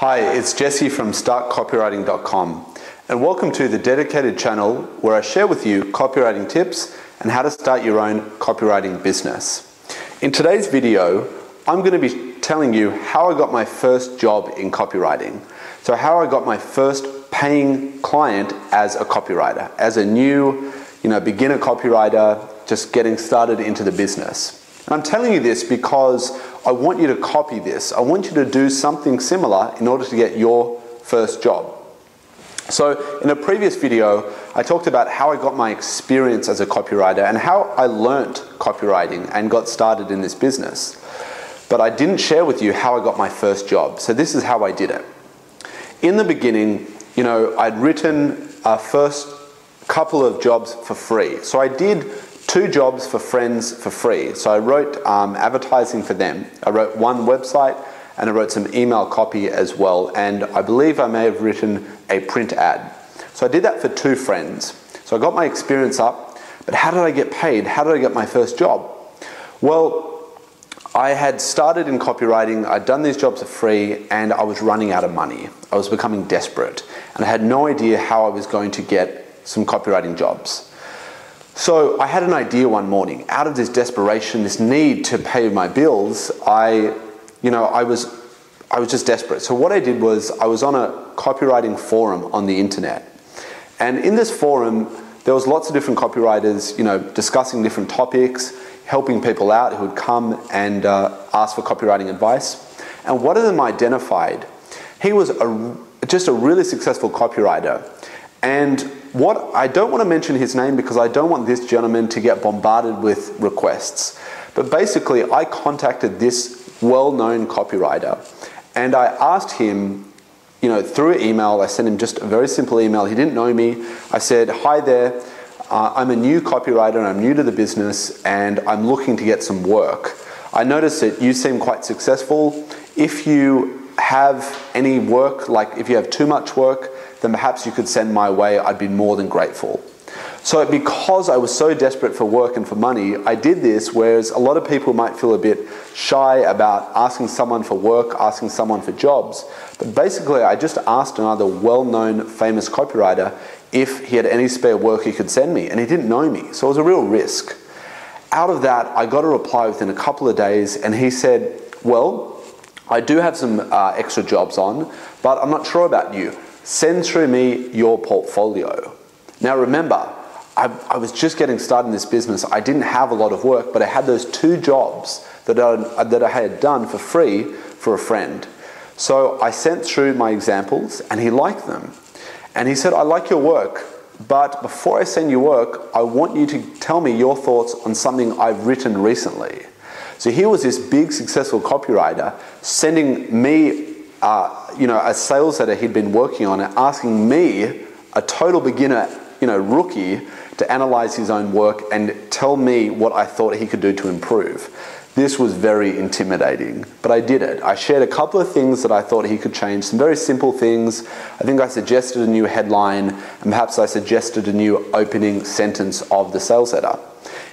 Hi, it's Jesse from startcopywriting.com, and welcome to the dedicated channel where I share with you copywriting tips and how to start your own copywriting business. In today's video, I'm going to be telling you how I got my first job in copywriting. So how I got my first paying client as a copywriter, as a new, beginner copywriter, just getting started into the business. And I'm telling you this because I want you to copy this. I want you to do something similar in order to get your first job. So in a previous video, I talked about how I got my experience as a copywriter and how I learnt copywriting and got started in this business. But I didn't share with you how I got my first job. So this is how I did it. In the beginning, I'd written a first couple of jobs for free. So I did 2 jobs for friends for free. So I wrote advertising for them. I wrote one website and I wrote some email copy as well. And I believe I may have written a print ad. So I did that for 2 friends. So I got my experience up, but how did I get paid? How did I get my first job? Well, I had started in copywriting, I'd done these jobs for free, and I was running out of money. I was becoming desperate, and I had no idea how I was going to get some copywriting jobs. So I had an idea one morning. Out of this desperation, this need to pay my bills, I was just desperate. So what I did was I was on a copywriting forum on the internet. And in this forum, there was lots of different copywriters, discussing different topics, helping people out who would come and ask for copywriting advice. And one of them identified, he was just a really successful copywriter. And I don't want to mention his name because I don't want this gentleman to get bombarded with requests. But basically, I contacted this well-known copywriter and I asked him, through email, I sent him just a very simple email. He didn't know me. I said, "Hi there, I'm a new copywriter and I'm new to the business and I'm looking to get some work. I noticed that you seem quite successful. If you have any work, like if you have too much work, then perhaps you could send my way. I'd be more than grateful." So because I was so desperate for work and for money, I did this, whereas a lot of people might feel a bit shy about asking someone for work, asking someone for jobs. But basically, I just asked another well-known famous copywriter if he had any spare work he could send me, and he didn't know me, so it was a real risk. Out of that, I got a reply within a couple of days, and he said, "Well, I do have some extra jobs on, but I'm not sure about you. Send through me your portfolio." Now remember, I was just getting started in this business. I didn't have a lot of work, but I had those 2 jobs that I had done for free for a friend. So I sent through my examples and he liked them. And he said, "I like your work, but before I send you work, I want you to tell me your thoughts on something I've written recently." So here was this big successful copywriter sending me a sales letter he'd been working on and asking me, a total beginner, rookie, to analyze his own work and tell me what I thought he could do to improve. This was very intimidating, but I did it. I shared a couple of things that I thought he could change, some very simple things. I think I suggested a new headline, and perhaps I suggested a new opening sentence of the sales letter.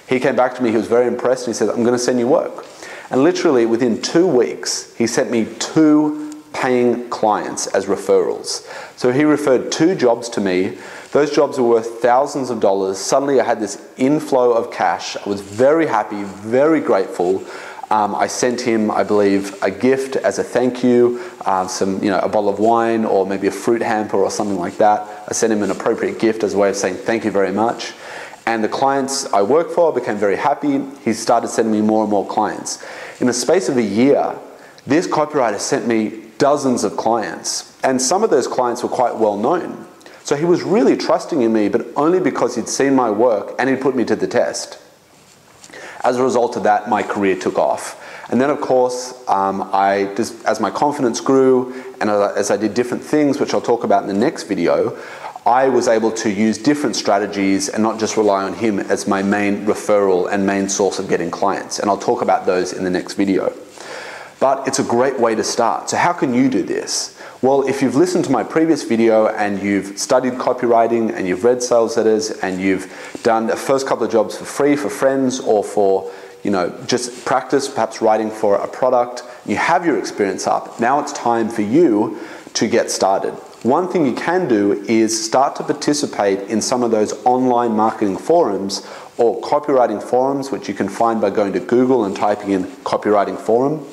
He came back to me, he was very impressed, and he said, "I'm going to send you work." And literally within 2 weeks, he sent me 2 paying clients as referrals. So he referred 2 jobs to me. Those jobs were worth thousands of dollars. Suddenly I had this inflow of cash. I was very happy, very grateful. I sent him, I believe, a gift as a thank you, a bottle of wine or maybe a fruit hamper or something like that. I sent him an appropriate gift as a way of saying thank you very much. And the clients I worked for became very happy. He started sending me more and more clients. In the space of a year, this copywriter sent me dozens of clients. And some of those clients were quite well known. So he was really trusting in me, but only because he'd seen my work and he'd put me to the test. As a result of that, my career took off. And then of course, as my confidence grew and as I did different things, which I'll talk about in the next video, I was able to use different strategies and not just rely on him as my main referral and main source of getting clients. And I'll talk about those in the next video. But it's a great way to start. So how can you do this? Well, if you've listened to my previous video and you've studied copywriting and you've read sales letters and you've done the first couple of jobs for free for friends or for, just practice, perhaps writing for a product you have your experience up, now it's time for you to get started. One thing you can do is start to participate in some of those online marketing forums or copywriting forums, which you can find by going to Google and typing in copywriting forum.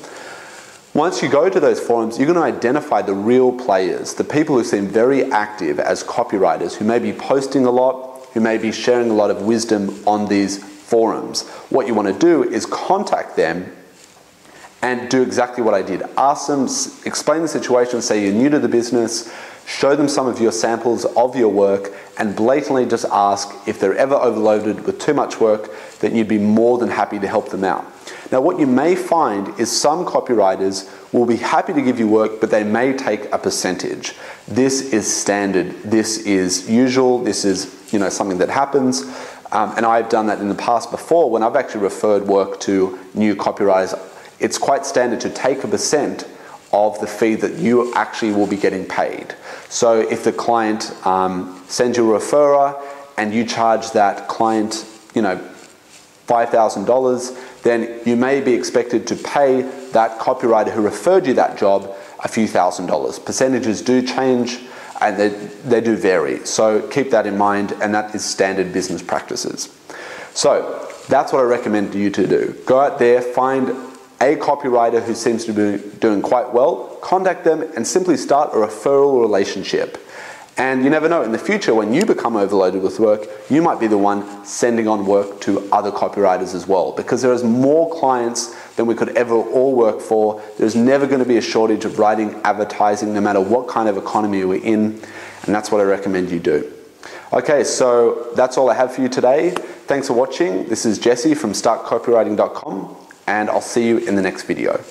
Once you go to those forums, you're going to identify the real players, the people who seem very active as copywriters, who may be posting a lot, who may be sharing a lot of wisdom on these forums. What you want to do is contact them and do exactly what I did. Ask them, explain the situation, say you're new to the business, show them some of your samples of your work, and blatantly just ask if they're ever overloaded with too much work, then you'd be more than happy to help them out. Now, what you may find is some copywriters will be happy to give you work, but they may take a percentage. This is standard. This is usual. This is, something that happens. And I've done that in the past before when I've actually referred work to new copywriters. It's quite standard to take a percent of the fee that you actually will be getting paid. So if the client sends you a referrer and you charge that client, $5,000, then you may be expected to pay that copywriter who referred you that job a few $1,000s. Percentages do change and they do vary. So keep that in mind, and that is standard business practices. So that's what I recommend you to do. Go out there, find a copywriter who seems to be doing quite well, contact them and simply start a referral relationship. And you never know, in the future when you become overloaded with work, you might be the one sending on work to other copywriters as well, because there is more clients than we could ever all work for. There's never going to be a shortage of writing advertising, no matter what kind of economy we're in, and that's what I recommend you do. Okay, so that's all I have for you today. Thanks for watching. This is Jesse from startcopywriting.com. and I'll see you in the next video.